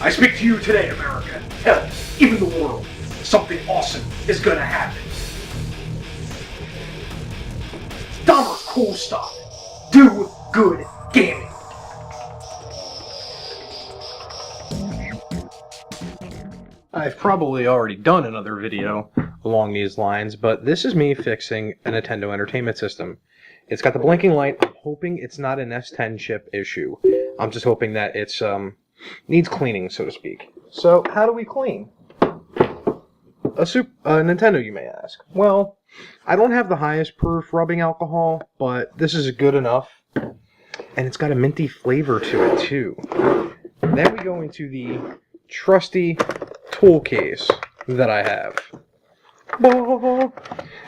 I speak to you today, America. Hell, even the world. Something awesome is gonna happen. Dahmer's cool stuff. Do good gaming. I've probably already done another video along these lines, but this is me fixing a Nintendo Entertainment System. It's got the blinking light. I'm hoping it's not an S10 chip issue. I'm just hoping that it's needs cleaning, so to speak. So, how do we clean a Nintendo, you may ask? Well, I don't have the highest proof rubbing alcohol, but this is good enough. And it's got a minty flavor to it, too. Then we go into the trusty tool case that I have.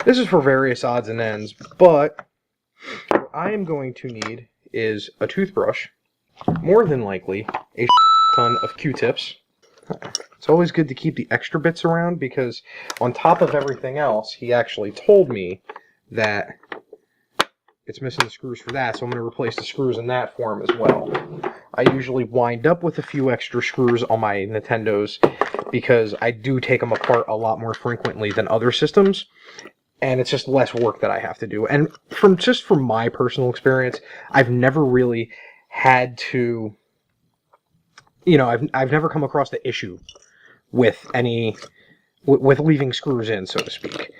This is for various odds and ends, but what I am going to need is a toothbrush, more than likely a ton of Q-tips. It's always good to keep the extra bits around because on top of everything else, he actually told me that it's missing the screws for that, so I'm going to replace the screws in that form as well. I usually wind up with a few extra screws on my Nintendos because I do take them apart a lot more frequently than other systems, and it's just less work that I have to do. And from my personal experience, I've never really had to, I've never come across the issue with with leaving screws in, so to speak.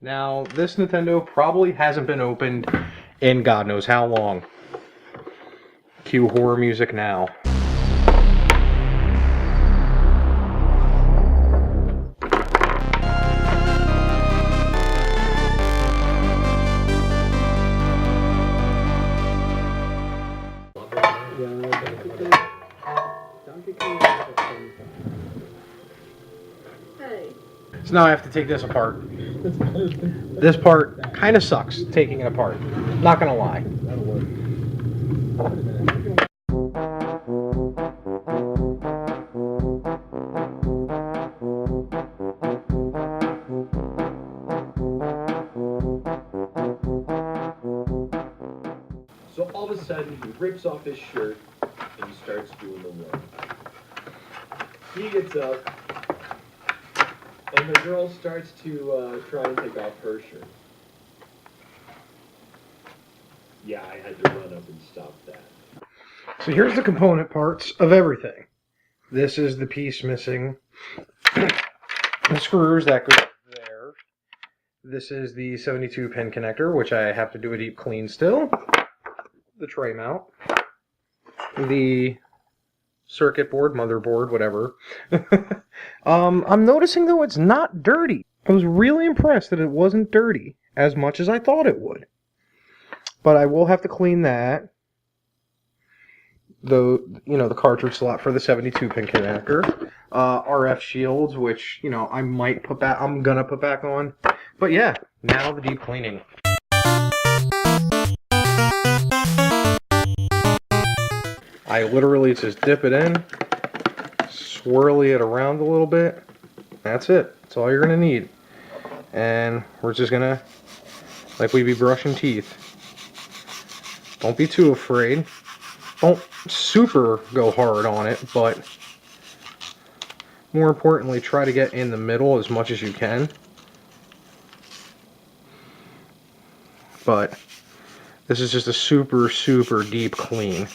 Now, this Nintendo probably hasn't been opened in God knows how long. Cue horror music now. So now I have to take this apart. This part kind of sucks, taking it apart. Not gonna lie. That'll work. So all of a sudden, he rips off his shirt and he starts doing the work. He gets up, and the girl starts to try and take off her shirt. Yeah, I had to run up and stop that. So here's the component parts of everything. This is the piece missing the screws that go there. This is the 72 pin connector, which I have to do a deep clean still. The tray mount. The circuit board, motherboard, whatever. I'm noticing, though, it's not dirty. I was really impressed that it wasn't dirty as much as I thought it would. But I will have to clean that. The cartridge slot for the 72 pin connector. RF shields, which, I'm gonna put back on. But yeah, now the deep cleaning. I literally just dip it in, swirly it around a little bit. That's it. That's all you're going to need. And we're just going to, like we be brushing teeth. Don't be too afraid. Don't super go hard on it, but more importantly, try to get in the middle as much as you can. But this is just a super, super deep clean.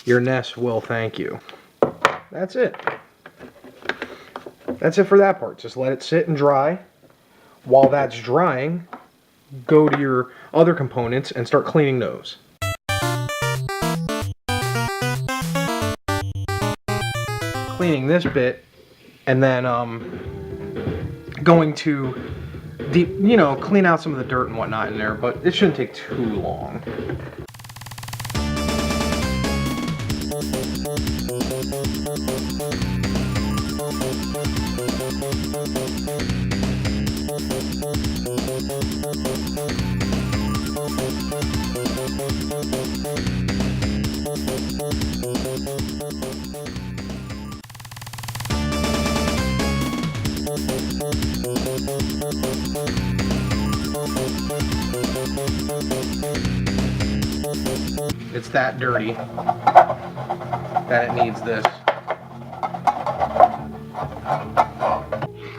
Your NES will thank you. That's it. That's it for that part. Just let it sit and dry. While that's drying, go to your other components and start cleaning those. Cleaning this bit, and then going to clean out some of the dirt and whatnot in there, but it shouldn't take too long. It's that dirty that it needs this.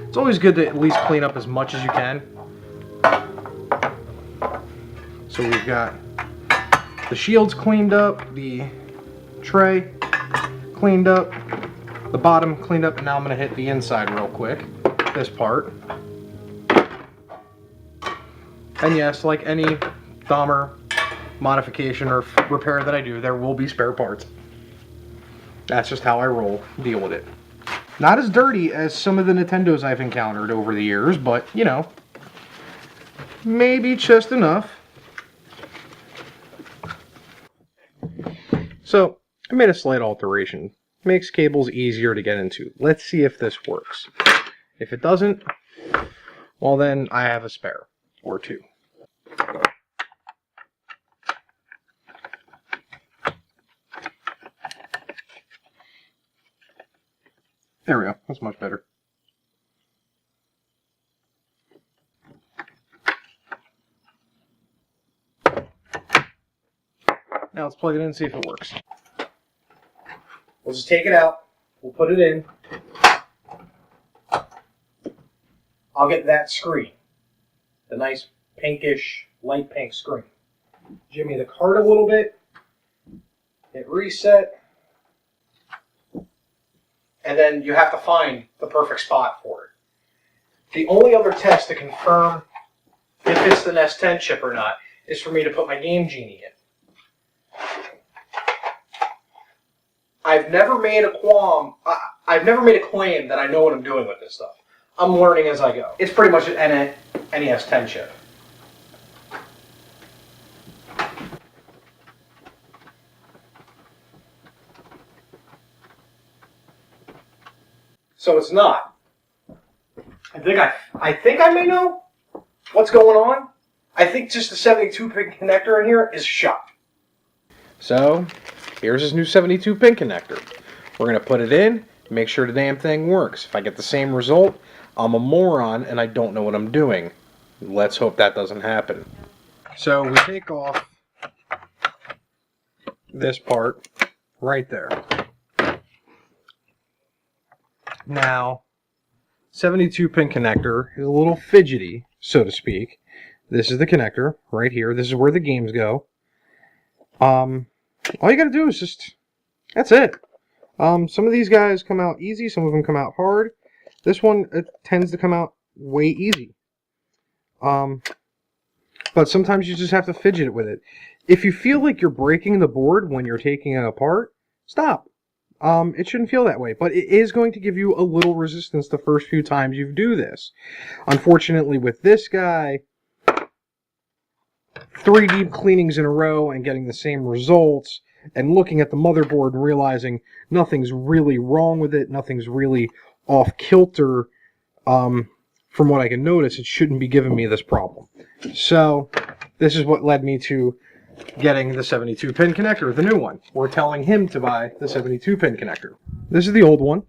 It's always good to at least clean up as much as you can. So we've got the shields cleaned up, the tray cleaned up, the bottom cleaned up, and now I'm going to hit the inside real quick, this part. And yes, like any Dahmer modification or repair that I do, there will be spare parts. That's just how I roll, deal with it. Not as dirty as some of the Nintendos I've encountered over the years, but, you know, maybe just enough. So, I made a slight alteration. Makes cables easier to get into. Let's see if this works. If it doesn't, well then I have a spare or two. There we go. That's much better. Now let's plug it in and see if it works. We'll just take it out. We'll put it in. I'll get that screen. The nice pinkish, light pink screen. Jimmy the card a little bit. Hit reset. And then you have to find the perfect spot for it. The only other test to confirm if it's the Nest 10 chip or not is for me to put my Game Genie in. I've never made a claim that I know what I'm doing with this stuff. I'm learning as I go. It's pretty much an NES 10 chip. So it's not. I think I may know what's going on. I think just the 72-pin connector in here is shot. So here's his new 72-pin connector. We're going to put it in, make sure the damn thing works. If I get the same result, I'm a moron and I don't know what I'm doing. Let's hope that doesn't happen. So we take off this part right there. Now, 72-pin connector is a little fidgety, so to speak. This is the connector right here. This is where the games go. All you gotta do is just, that's it. Some of these guys come out easy, some of them come out hard. This one, it tends to come out way easy. But sometimes you just have to fidget it with it. If you feel like you're breaking the board when you're taking it apart, stop. It shouldn't feel that way, but it is going to give you a little resistance the first few times you do this. Unfortunately, with this guy, 3 deep cleanings in a row and getting the same results, and looking at the motherboard and realizing nothing's really wrong with it, nothing's really off kilter, from what I can notice, it shouldn't be giving me this problem. So, this is what led me to getting the 72-pin connector, the new one. We're telling him to buy the 72-pin connector. This is the old one.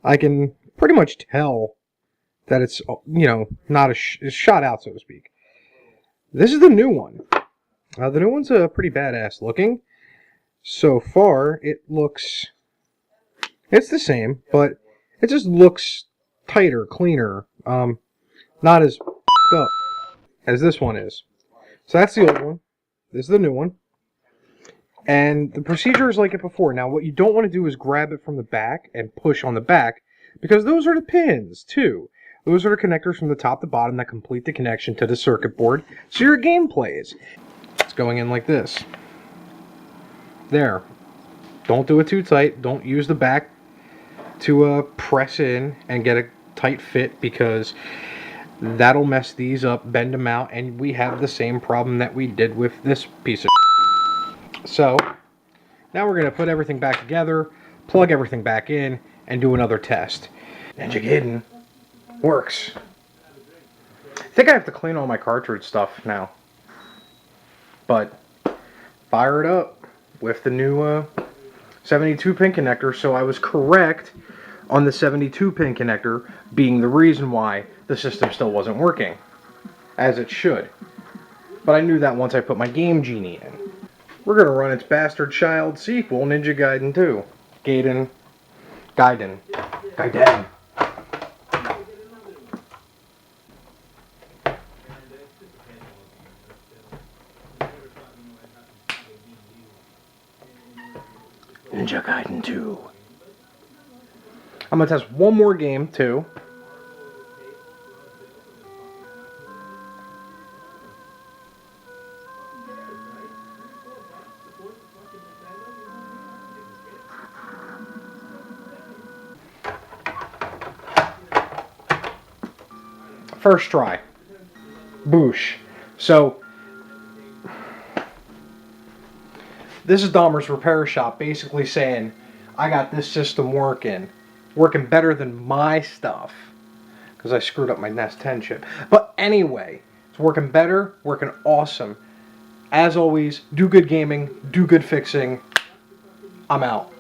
I can pretty much tell that it's, you know, not it's shot out, so to speak. This is the new one. The new one's pretty badass looking. So far, it looks, it's the same, but it just looks tighter, cleaner, not as up as this one is. So that's the old one. This is the new one. And the procedure is like it before. Now, what you don't want to do is grab it from the back and push on the back, because those are the pins, too. Those are the connectors from the top to bottom that complete the connection to the circuit board, so your game plays. It's going in like this. There. Don't do it too tight. Don't use the back to press in and get a tight fit, because that'll mess these up, bend them out, and we have the same problem that we did with this piece of So, now we're going to put everything back together, plug everything back in, and do another test. Ninja Gaiden works. I think I have to clean all my cartridge stuff now. But, fire it up with the new 72-pin connector, so I was correct on the 72-pin connector being the reason why the system still wasn't working, as it should. But I knew that once I put my Game Genie in. we're gonna run its bastard child sequel, Ninja Gaiden 2. Gaiden. Ninja Gaiden 2. I'm gonna test one more game too. First try. Boosh. So, this is Dahmer's Repair Shop basically saying, I got this system working better than my stuff. Because I screwed up my NES 10 chip. But anyway, it's working better, working awesome. As always, do good gaming, do good fixing. I'm out.